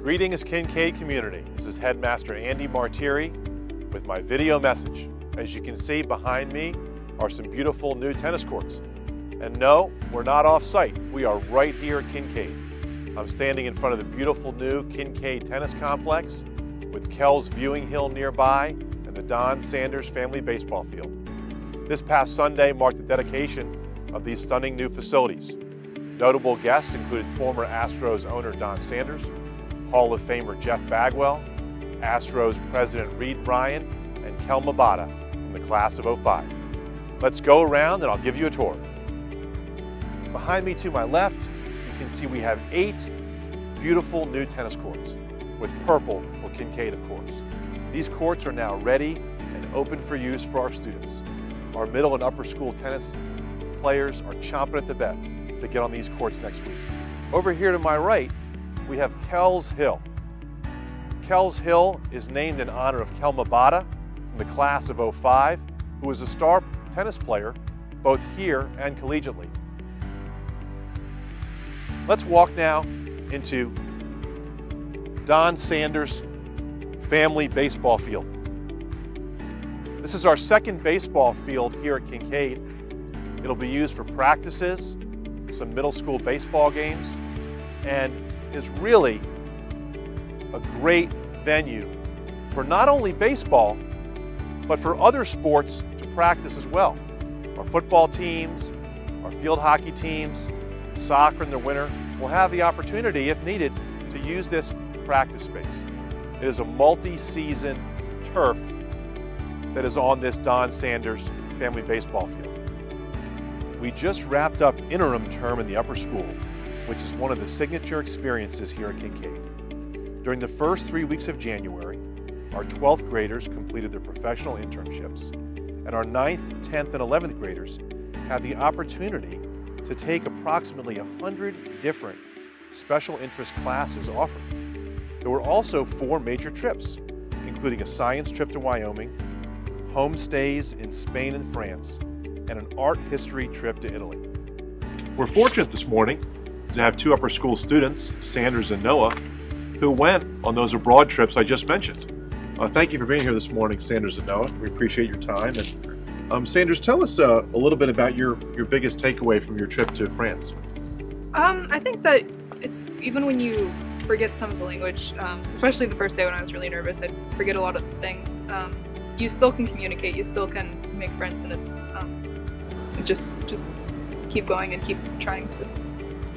Greetings, Kinkaid community. This is Headmaster Andy Martiri with my video message. As you can see behind me are some beautiful new tennis courts. And no, we're not off-site. We are right here at Kinkaid. I'm standing in front of the beautiful new Kinkaid Tennis Complex with Kells Viewing Hill nearby and the Don Sanders Family Baseball Field. This past Sunday marked the dedication of these stunning new facilities. Notable guests included former Astros owner Don Sanders, Hall of Famer Jeff Bagwell, Astros President Reed Bryan, and Kel Mabata from the class of '05. Let's go around and I'll give you a tour. Behind me to my left, you can see we have 8 beautiful new tennis courts with purple for Kinkaid, of course. These courts are now ready and open for use for our students. Our middle and upper school tennis players are chomping at the bit to get on these courts next week. Over here to my right, we have Kells Hill. Kells Hill is named in honor of Kel Mabata from the class of '05, who was a star tennis player both here and collegiately. Let's walk now into Don Sanders Family Baseball Field. This is our second baseball field here at Kinkaid. It'll be used for practices, some middle school baseball games, and is really a great venue for not only baseball, but for other sports to practice as well. Our football teams, our field hockey teams, soccer in the winter will have the opportunity, if needed, to use this practice space. It is a multi-season turf that is on this Don Sanders Family Baseball Field. We just wrapped up interim term in the upper school, which is one of the signature experiences here at Kinkaid. During the first 3 weeks of January, our 12th graders completed their professional internships, and our 9th, 10th, and 11th graders had the opportunity to take approximately 100 different special interest classes offered. There were also 4 major trips, including a science trip to Wyoming, home stays in Spain and France, and an art history trip to Italy. We're fortunate this morning to have 2 upper school students, Sanders and Noah, who went on those abroad trips I just mentioned. Thank you for being here this morning, Sanders and Noah. We appreciate your time. And Sanders, tell us a little bit about your biggest takeaway from your trip to France. I think that it's, even when you forget some of the language, especially the first day when I was really nervous, I'd forget a lot of things. You still can communicate, you still can make friends, and it's just keep going and keep trying to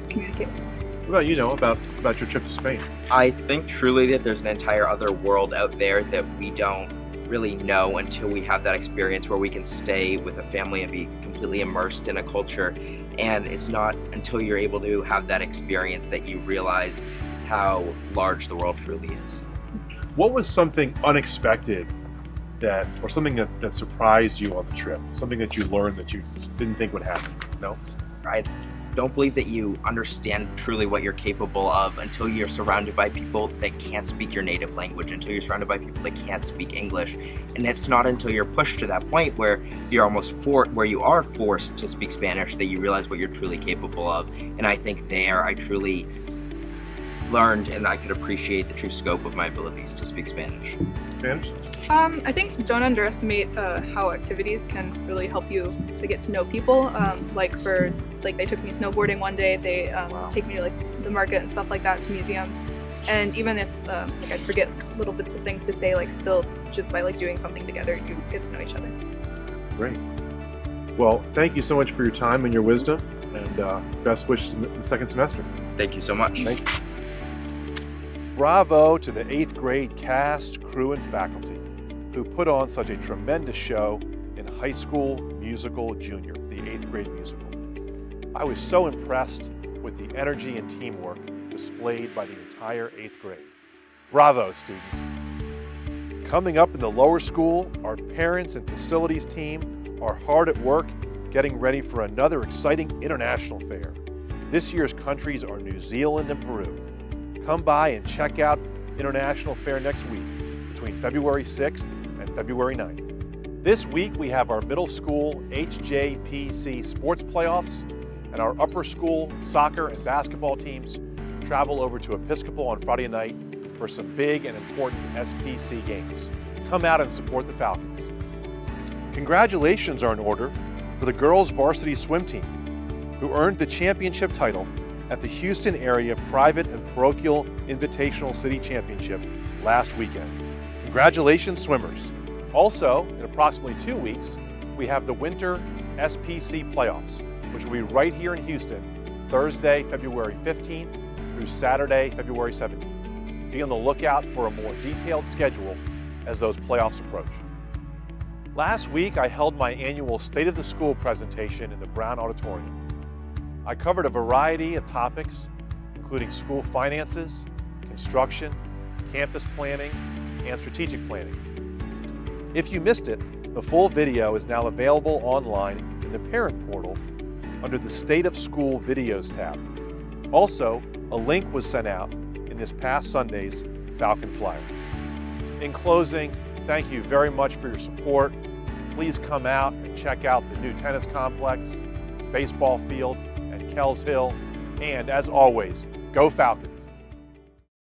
communicate. What about you, Noah, about your trip to Spain? I think truly that there's an entire other world out there that we don't really know until we have that experience where we can stay with a family and be completely immersed in a culture. And it's not until you're able to have that experience that you realize how large the world truly is. What was something unexpected or something that surprised you on the trip? Something that you learned that you didn't think would happen? No? I don't believe that you understand truly what you're capable of until you're surrounded by people that can't speak your native language, until you're surrounded by people that can't speak English. And it's not until you're pushed to that point where you're almost where you are forced to speak Spanish that you realize what you're truly capable of. And I think there I truly learned and I could appreciate the true scope of my abilities to speak Spanish. Sanders? I think don't underestimate how activities can really help you to get to know people. Like they took me snowboarding one day, they take me to like the market and stuff like that, to museums. And even if like I'd forget little bits of things to say, like still just by like doing something together, you get to know each other. Great. Well, thank you so much for your time and your wisdom, and best wishes in the second semester. Thank you so much. Thank you. Bravo to the 8th grade cast, crew, and faculty who put on such a tremendous show in High School Musical Junior, the 8th grade musical. I was so impressed with the energy and teamwork displayed by the entire 8th grade. Bravo, students. Coming up in the lower school, our parents and facilities team are hard at work getting ready for another exciting international fair. This year's countries are New Zealand and Peru. Come by and check out International Fair next week between February 6th and February 9th. This week we have our middle school HJPC sports playoffs, and our upper school soccer and basketball teams travel over to Episcopal on Friday night for some big and important SPC games. Come out and support the Falcons. Congratulations are in order for the girls varsity swim team, who earned the championship title at the Houston area private and parochial invitational city championship last weekend. Congratulations, swimmers. Also, in approximately 2 weeks, we have the winter SPC playoffs, which will be right here in Houston, Thursday, February 15th through Saturday, February 17th. Be on the lookout for a more detailed schedule as those playoffs approach. Last week, I held my annual State of the School presentation in the Brown Auditorium. I covered a variety of topics, including school finances, construction, campus planning, and strategic planning. If you missed it, the full video is now available online in the Parent Portal under the State of School Videos tab. Also, a link was sent out in this past Sunday's Falcon Flyer. In closing, thank you very much for your support. Please come out and check out the new tennis complex, baseball field at Kells Hill, and as always, go Falcons!